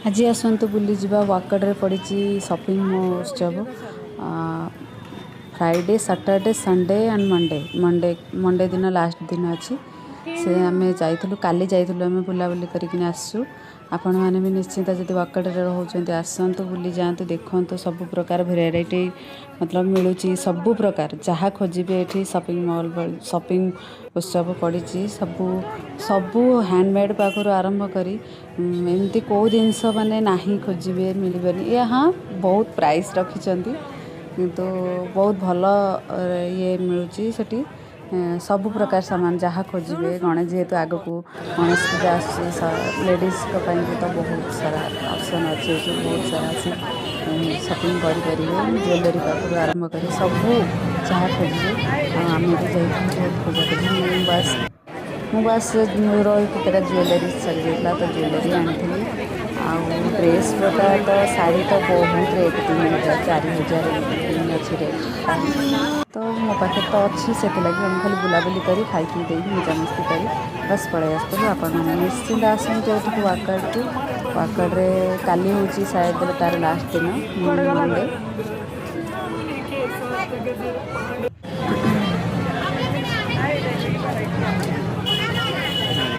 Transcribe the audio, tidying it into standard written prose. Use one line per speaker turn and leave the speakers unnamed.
आज आसतु बुली जा वाकड़ पड़ी शॉपिंग महोत्सव Friday Saturday Sunday and Monday Monday Monday दिन लास्ट दिन अच्छी से आम जाइलु काली जाइलु आम बुलाबुली करके आसू आपण मैंने भी निश्चिंत जब वाकड़ रोचे आसतु बुली जातु देखु सब प्रकार भेराइटी मतलब मिलूँ सब प्रकार जहाँ खोजे ये शॉपिंग मॉल शॉपिंग उत्सव पड़ी सबू सबू हैंडमेड पाखर आरंभ करी एमती कौ जिनस माने नहीं खोजे मिलबनी ये हाँ बहुत प्राइस रखिंट किंतु बहुत भल ये मिलूँ सेठी सब प्रकार सामान जहाँ खोजे गणेश जेहेतु आग को गणेश पूजा आडीज तो बहुत सारा ऑप्शन अच्छे बहुत सारा आसी शॉपिंग करें ज्वेलरी पाखर आरंभ कर सब जहाँ खोजे आम भी जाइए बहुत खोजा बस रही केतटा ज्वेलरी चली जाता तो ज्वेलरी आनी ड्रेस प्रकार तो शाढ़ी तो बहुत रेट 3000 4000 अच्छी रेट तो मो पाखे तो अच्छी से लगे हम खाली बुलाबुली कर खाई दे मजामस्ती कर बस पड़े आसलु आपण निश्चिंत आसतु जो वाकड़ को वाकड़े काली हूँ शायद तार लास्ट दिन मंडे।